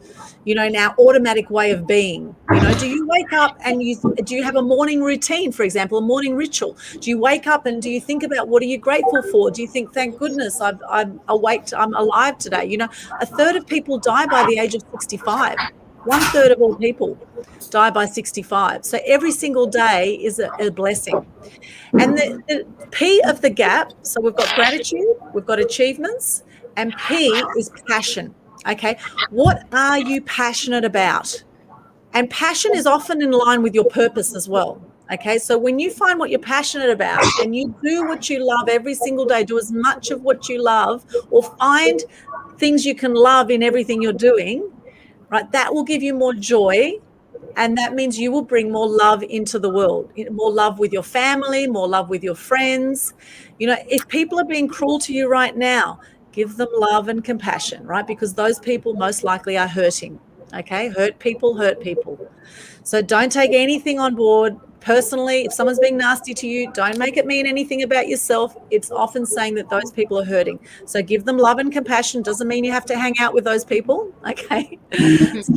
in our automatic way of being. Do you wake up and do you have a morning routine, for example, a morning ritual? Do you wake up and do you think about what are you grateful for? Do you think, thank goodness I'm awake, I'm alive today? A third of people die by the age of 65. One third of all people die by 65. So every single day is a blessing. And the P of the gap, so we've got gratitude, we've got achievements, and P is passion. Okay, what are you passionate about? And passion is often in line with your purpose as well. Okay, so when you find what you're passionate about and you do what you love every single day, do as much of what you love, or find things you can love in everything you're doing, right? That will give you more joy. And that means you will bring more love into the world, more love with your family, more love with your friends. If people are being cruel to you right now, give them love and compassion, right? Because those people most likely are hurting. Okay, hurt people hurt people. So don't take anything on board personally. If someone's being nasty to you, don't make it mean anything about yourself. It's often saying that those people are hurting. So give them love and compassion. Doesn't mean you have to hang out with those people. Okay. So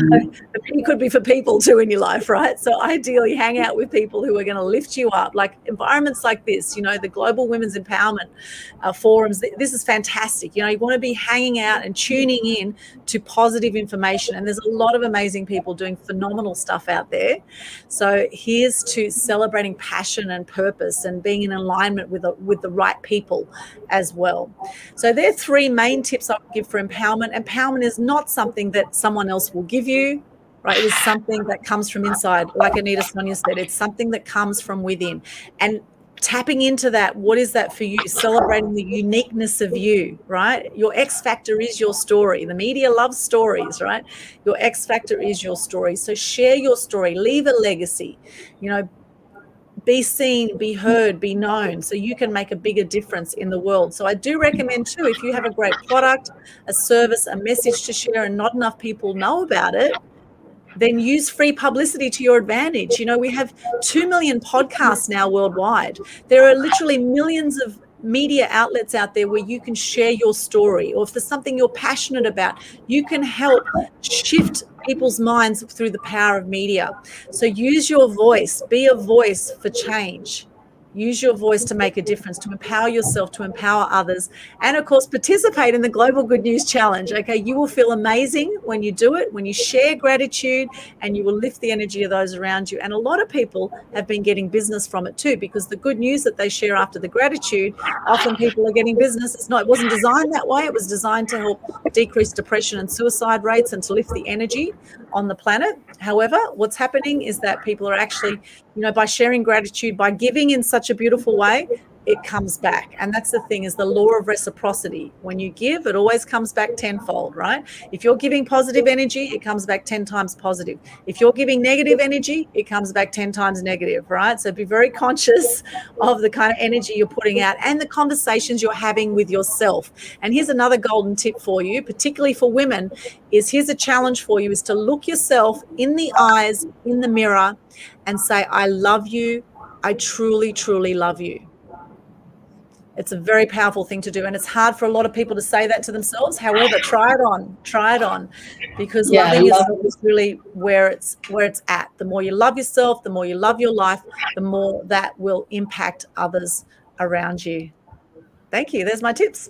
it could be for people too in your life, right? So ideally hang out with people who are going to lift you up, like environments like this, the Global Women's Empowerment forums. This is fantastic. You want to be hanging out and tuning in to positive information. And there's a lot of amazing people doing phenomenal stuff out there. So here's to celebrating passion and purpose and being in alignment with the right people as well. So there are three main tips I would give for empowerment. Empowerment is not something that someone else will give you, right? It is something that comes from inside. Like Anita Sonya said, it's something that comes from within. And tapping into that, what is that for you? Celebrating the uniqueness of you, right? Your X factor is your story. The media loves stories, right? Your X factor is your story. So share your story, leave a legacy, be seen, be heard, be known, so you can make a bigger difference in the world. So I do recommend too, if you have a great product, a service, a message to share and not enough people know about it, then use free publicity to your advantage. We have 2 million podcasts now worldwide. There are literally millions of media outlets out there where you can share your story, or if there's something you're passionate about, you can help shift people's minds through the power of media. So use your voice, be a voice for change. Use your voice to make a difference, to empower yourself, to empower others, and of course, participate in the Global Good News Challenge. Okay, you will feel amazing when you do it, when you share gratitude, and you will lift the energy of those around you. And a lot of people have been getting business from it too, because the good news that they share after the gratitude, often people are getting business. It wasn't designed that way. It was designed to help decrease depression and suicide rates and to lift the energy on the planet. However, what's happening is that people are actually, by sharing gratitude, by giving in such a beautiful way, it comes back. And that's the thing, is the law of reciprocity. When you give, it always comes back tenfold, right? If you're giving positive energy, it comes back 10 times positive. If you're giving negative energy, it comes back 10 times negative, right? So be very conscious of the kind of energy you're putting out and the conversations you're having with yourself. And here's another golden tip for you, particularly for women, is here's a challenge for you, is to look yourself in the eyes, in the mirror, and say, I love you. I truly, truly love you. It's a very powerful thing to do, and it's hard for a lot of people to say that to themselves. However, try it on, because loving is really where it's at. The more you love yourself, the more you love your life, the more that will impact others around you. Thank you. There's my tips.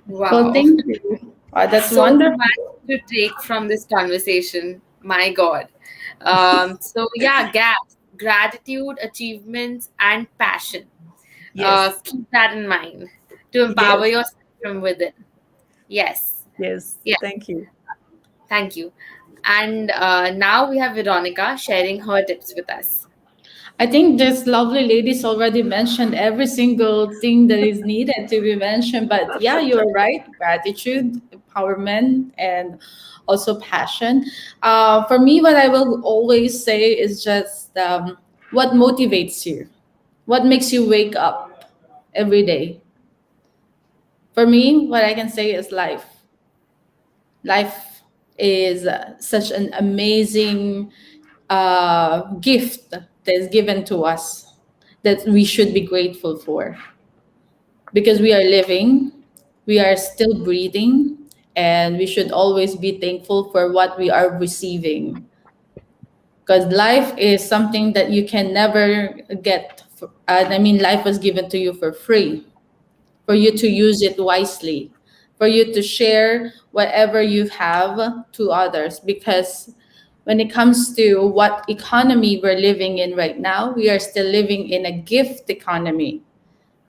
Wow. Well, thank you. That's So wonderful. much to take from this conversation. My God. So yeah, gaps, gratitude, achievements, and passion. Yes. Keep that in mind to empower yourself from within. Yes. Yes. Yeah. Thank you. Thank you. And now we have Veronica sharing her tips with us. I think this lovely ladies already mentioned every single thing that is needed to be mentioned. But yeah, you're right. Gratitude, empowerment, and also passion. For me, what I will always say is just what motivates you, what makes you wake up every day. For me, what I can say is life. Life is such an amazing gift that is given to us that we should be grateful for, because we are living, We are still breathing, and we should always be thankful for what we are receiving, because life is something that you can never get. I mean, life was given to you for free, for you to use it wisely, for you to share whatever you have to others. Because when it comes to what economy we're living in right now, we are still living in a gift economy.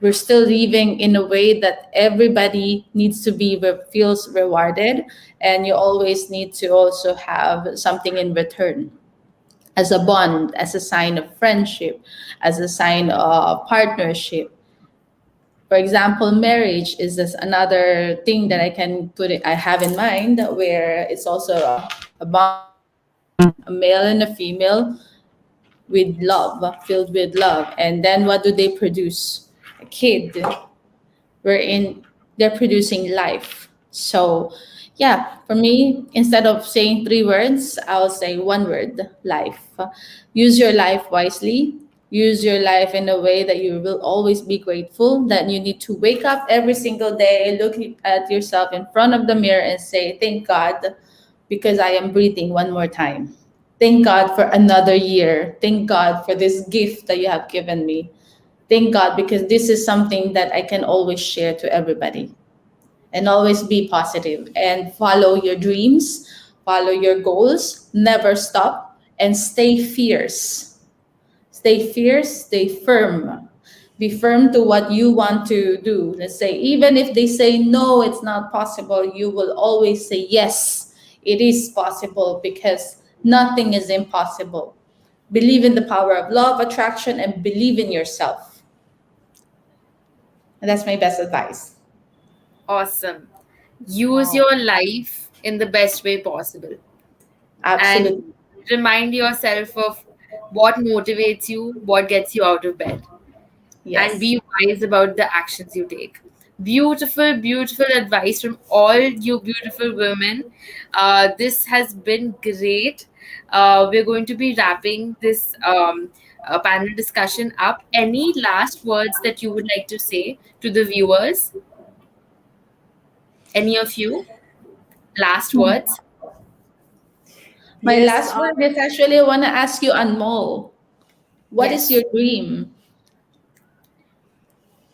We're still living in a way that everybody needs to be feels rewarded, and you always need to also have something in return, as a bond, as a sign of friendship, as a sign of partnership. For example, marriage is this another thing that I have in mind, where it's also a bond between a male and a female, with love, filled with love. And then what do they produce? A kid, wherein they're producing life. So, yeah, for me, instead of saying three words, I'll say one word: life. Use your life wisely. Use your life in a way that you will always be grateful, that you need to wake up every single day, look at yourself in front of the mirror, and say, "Thank God because I am breathing one more time. Thank God for another year. Thank God for this gift that you have given me. Thank God because this is something that I can always share to everybody." And always be positive and follow your dreams, follow your goals, never stop, and stay fierce. Stay fierce, stay firm. Be firm to what you want to do. Let's say, even if they say no, it's not possible, you will always say yes, it is possible, because nothing is impossible. Believe in the power of law of attraction and believe in yourself. And that's my best advice. Awesome. Use Wow. your life in the best way possible and Absolutely. remind yourself of what motivates you, what gets you out of bed, and Yes. be wise about the actions you take. Beautiful, beautiful advice from all you beautiful women. This has been great. We're going to be wrapping this panel discussion up. Any last words that you would like to say to the viewers? Any of you? Last words? My Yes, last word is actually, I want to ask you, Anmol, what is your Yes. dream?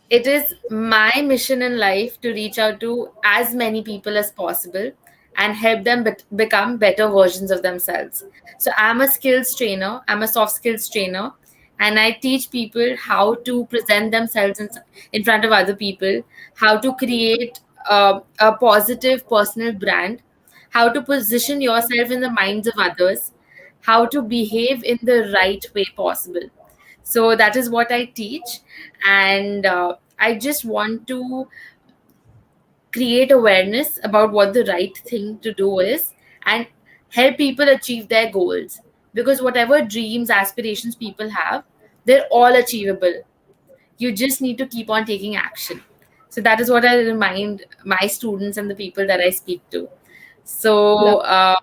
It is my mission in life to reach out to as many people as possible and help them become better versions of themselves. So I'm a skills trainer, I'm a soft skills trainer, and I teach people how to present themselves in front of other people, how to create a positive personal brand, how to position yourself in the minds of others, how to behave in the right way possible. So that is what I teach. And I just want to create awareness about what the right thing to do is and help people achieve their goals. Because whatever dreams, aspirations people have, they're all achievable. You just need to keep on taking action. So that is what I remind my students and the people that I speak to. So, Love.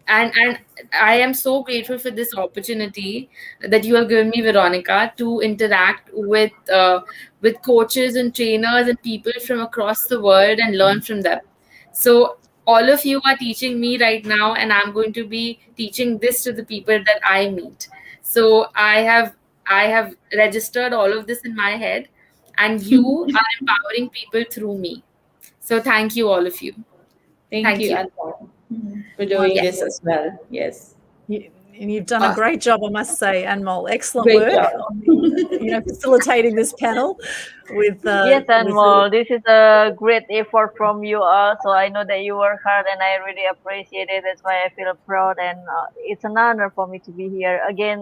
and I am so grateful for this opportunity that you have given me, Veronica, to interact with coaches and trainers and people from across the world and learn from them. So all of you are teaching me right now, and I'm going to be teaching this to the people that I meet. So I have registered all of this in my head, and you are empowering people through me. So thank you, all of you. Thank Thank you, you. Anmol, for doing this wonderful. Yes. as well. Yes. And you've done a Awesome. great job, I must say, Anmol. Excellent Great work job. on facilitating this panel Yes, with the Anmol, this is a great effort from you all. So I know that you work hard, and I really appreciate it. That's why I feel proud, and it's an honor for me to be here again.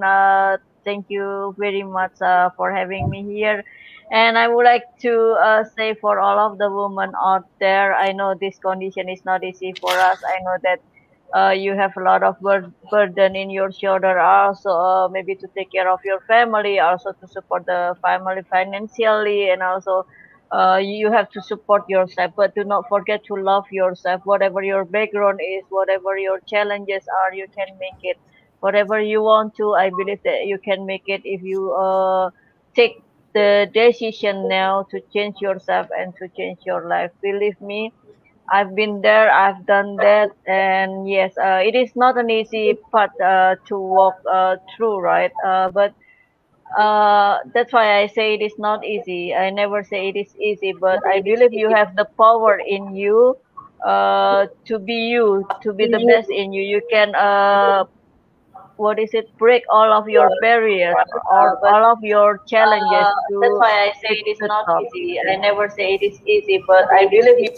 Thank you very much for having me here. And I would like to say for all of the women out there, I know this condition is not easy for us. I know that you have a lot of burden in your shoulder also, maybe to take care of your family, also to support the family financially, and also you have to support yourself, but do not forget to love yourself. Whatever your background is, whatever your challenges are, you can make it. Whatever you want to, I believe that you can make it if you take the decision now to change yourself and to change your life. Believe me, I've been there, I've done that, and yes, it is not an easy path to walk through, right? But that's why I say it is not easy. I never say it is easy, but I believe you have the power in you you, to be the best in you. You can what is it? Break all of your barriers or all of your challenges That's to why I say reach it is the not top. easy. I never say it is easy, but I believe you.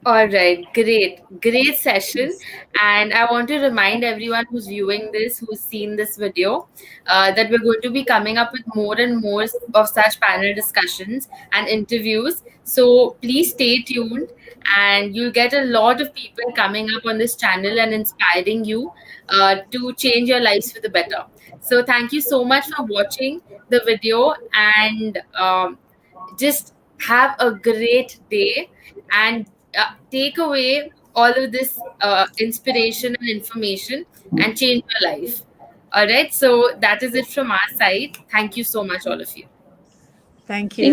All right, great session. And I want to remind everyone who's viewing this, who's seen this video, that we're going to be coming up with more and more of such panel discussions and interviews. So please stay tuned, and you'll get a lot of people coming up on this channel and inspiring you to change your lives for the better. So thank you so much for watching the video, and just have a great day, and take away all of this inspiration and information and change your life. All right, so that is it from our side. Thank you so much, all of you. Thank you. Thank